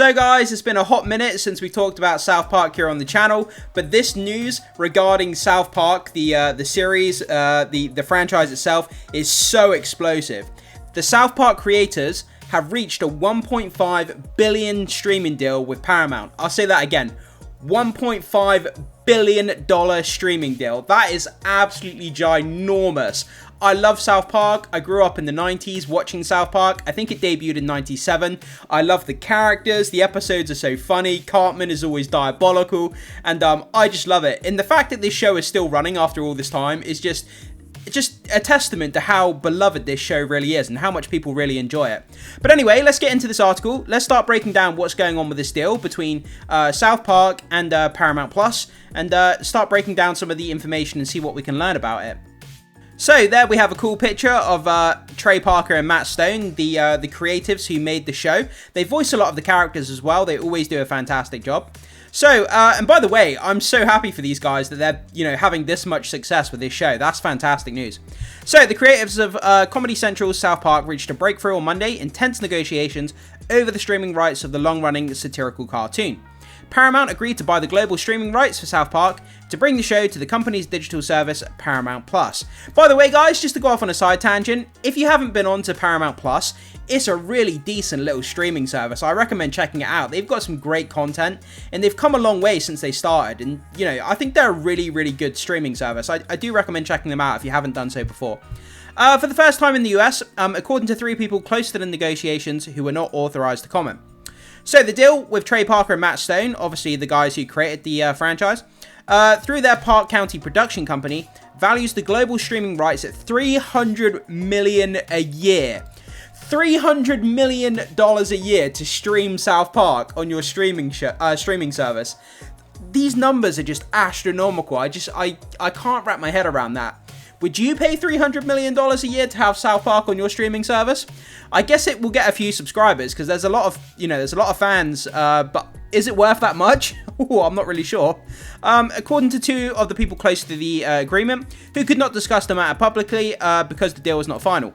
So guys, it's been a hot minute since we talked about South Park here on the channel, but this news regarding South Park, the series, the franchise itself, is so explosive. The South Park creators have reached a $1.5 billion streaming deal with Paramount. I'll say that again, $1.5 billion streaming deal. That is absolutely ginormous. I love South Park. I grew up in the 90s watching South Park. I think it debuted in 97. I love the characters. The episodes are so funny. Cartman is always diabolical. And I just love it. And the fact that this show is still running after all this time is just a testament to how beloved this show really is and how much people really enjoy it. But anyway, let's get into this article. Let's start breaking down what's going on with this deal between South Park and Paramount Plus, and start breaking down some of the information and see what we can learn about it. So there we have a cool picture of Trey Parker and Matt Stone, the creatives who made the show. They voice a lot of the characters as well. They always do a fantastic job. So, and by the way, I'm so happy for these guys that they're, having this much success with this show. That's fantastic news. So, the creatives of Comedy Central's South Park reached a breakthrough on Monday in tense negotiations over the streaming rights of the long-running satirical cartoon. Paramount agreed to buy the global streaming rights for South Park to bring the show to the company's digital service, Paramount Plus. By the way, guys, just to go off on a side tangent, if you haven't been on to Paramount Plus, it's a really decent little streaming service. I recommend checking it out. They've got some great content, and they've come a long way since they started. And, I think they're a really, really good streaming service. I do recommend checking them out if you haven't done so before. For the first time in the US, according to 3 people close to the negotiations who were not authorized to comment. So the deal with Trey Parker and Matt Stone, obviously the guys who created the franchise, through their Park County production company, values the global streaming rights at $300 million a year. $300 million a year to stream South Park on your streaming service. These numbers are just astronomical. I can't wrap my head around that. Would you pay $300 million a year to have South Park on your streaming service? I guess it will get a few subscribers because there's a lot of fans, but is it worth that much? Ooh, I'm not really sure. According to 2 of the people close to the agreement, who could not discuss the matter publicly because the deal was not final.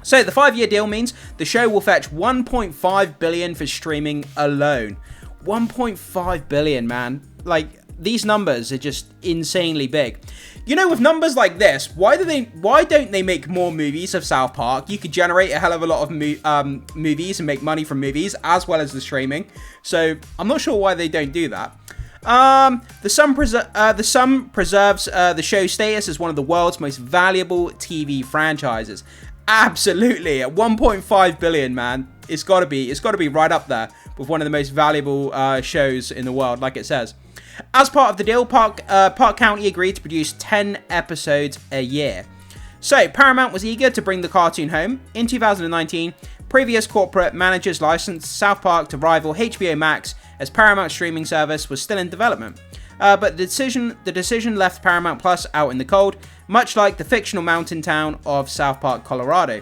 So the 5-year deal means the show will fetch $1.5 billion for streaming alone. $1.5 billion, man. Like, these numbers are just insanely big. With numbers like this, why don't they make more movies of South Park? You could generate a hell of a lot of movies and make money from movies as well as the streaming. So I'm not sure why they don't do that. The sum preserves the show's status as one of the world's most valuable TV franchises. Absolutely, at 1.5 billion, man, it's got to be right up there with one of the most valuable shows in the world, like it says. As part of the deal, Park County agreed to produce 10 episodes a year. So, Paramount was eager to bring the cartoon home. In 2019, previous corporate managers licensed South Park to rival HBO Max as Paramount's streaming service was still in development. But the decision left Paramount Plus out in the cold, much like the fictional mountain town of South Park, Colorado.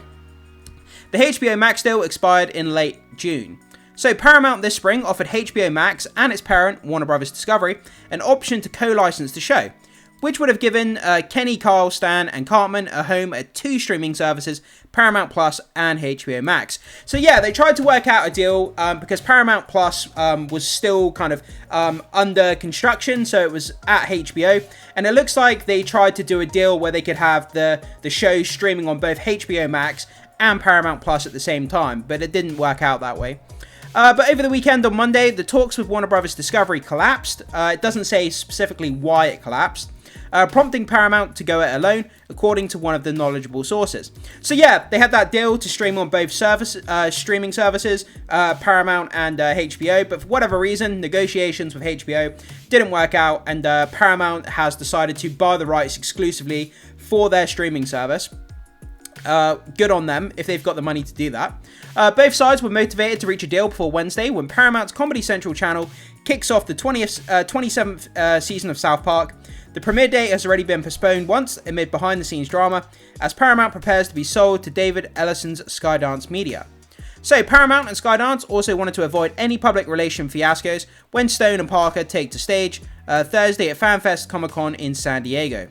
The HBO Max deal expired in late June. So Paramount this spring offered HBO Max and its parent, Warner Bros. Discovery, an option to co-license the show, which would have given Kenny, Carl, Stan, and Cartman a home at 2 streaming services, Paramount Plus and HBO Max. So yeah, they tried to work out a deal because Paramount Plus was still kind of under construction, so it was at HBO, and it looks like they tried to do a deal where they could have the show streaming on both HBO Max and Paramount Plus at the same time, but it didn't work out that way. But over the weekend on Monday, the talks with Warner Bros. Discovery collapsed. It doesn't say specifically why it collapsed, prompting Paramount to go it alone, according to one of the knowledgeable sources. So yeah, they had that deal to stream on both streaming services, Paramount and HBO, but for whatever reason, negotiations with HBO didn't work out, and Paramount has decided to buy the rights exclusively for their streaming service. Good on them if they've got the money to do that. Both sides were motivated to reach a deal before Wednesday when Paramount's Comedy Central channel kicks off the 27th season of South Park. The premiere date has already been postponed once amid behind-the-scenes drama as Paramount prepares to be sold to David Ellison's Skydance Media. So Paramount and Skydance also wanted to avoid any public relation fiascos when Stone and Parker take to stage Thursday at FanFest Comic-Con in San Diego.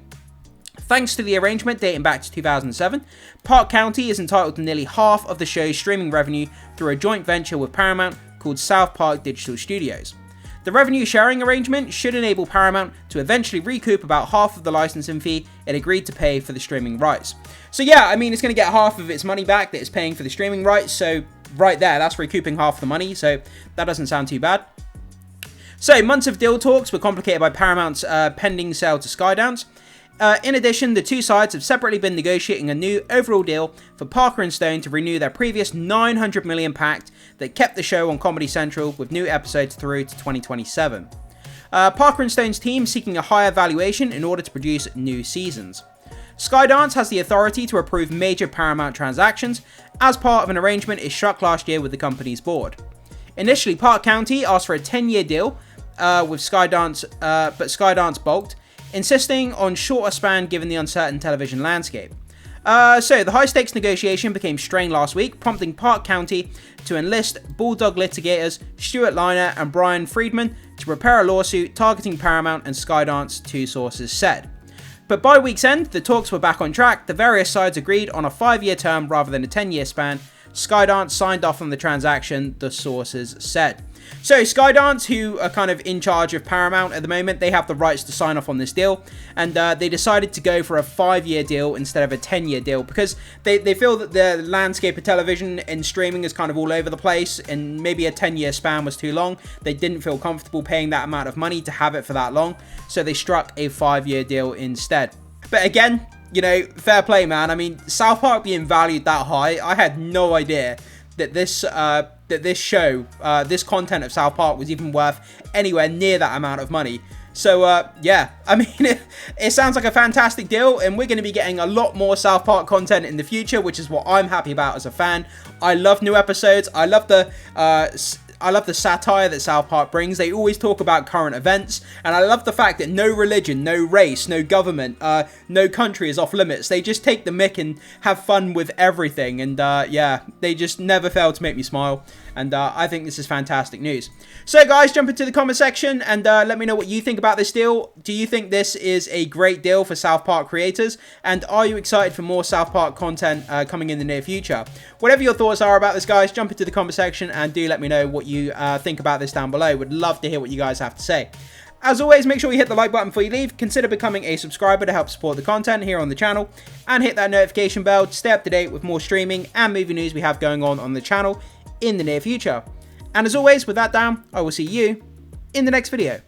Thanks to the arrangement dating back to 2007, Park County is entitled to nearly half of the show's streaming revenue through a joint venture with Paramount called South Park Digital Studios. The revenue sharing arrangement should enable Paramount to eventually recoup about half of the licensing fee it agreed to pay for the streaming rights. So yeah, I mean, it's going to get half of its money back that it's paying for the streaming rights, so right there, that's recouping half the money, so that doesn't sound too bad. So, months of deal talks were complicated by Paramount's pending sale to Skydance. In addition, the two sides have separately been negotiating a new overall deal for Parker and Stone to renew their previous $900 million pact that kept the show on Comedy Central with new episodes through to 2027. Parker and Stone's team seeking a higher valuation in order to produce new seasons. Skydance has the authority to approve major Paramount transactions as part of an arrangement it struck last year with the company's board. Initially, Park County asked for a 10-year deal with Skydance, but Skydance balked, insisting on shorter span given the uncertain television landscape. So the high-stakes negotiation became strained last week, prompting Park County to enlist Bulldog litigators Stuart Liner and Brian Friedman to prepare a lawsuit targeting Paramount and Skydance, two sources said. But by week's end, the talks were back on track. The various sides agreed on a 5-year term rather than a 10-year span. Skydance signed off on the transaction, the sources said. So Skydance, who are kind of in charge of Paramount at the moment, they have the rights to sign off on this deal, and they decided to go for a 5-year deal instead of a 10-year deal because they feel that the landscape of television and streaming is kind of all over the place, and maybe a 10-year span was too long. They didn't feel comfortable paying that amount of money to have it for that long, so they struck a 5-year deal instead. But again, you know, fair play, man. I mean, South Park being valued that high, I had no idea that this show, this content of South Park was even worth anywhere near that amount of money. So, yeah, I mean, it sounds like a fantastic deal, and we're going to be getting a lot more South Park content in the future, which is what I'm happy about as a fan. I love new episodes. I love the satire that South Park brings. They always talk about current events, and I love the fact that no religion, no race, no government, no country is off limits. They just take the mick and have fun with everything, and yeah, they just never fail to make me smile, and I think this is fantastic news. So guys, jump into the comment section and let me know what you think about this deal. Do you think this is a great deal for South Park creators, and are you excited for more South Park content coming in the near future? Whatever your thoughts are about this, guys, jump into the comment section and do let me know what you think about this down below. Would love to hear what you guys have to say. As always, make sure you hit the like button before you leave. Consider becoming a subscriber to help support the content here on the channel, and hit that notification bell to stay up to date with more streaming and movie news we have going on the channel in the near future. And as always, with that down, I will see you in the next video.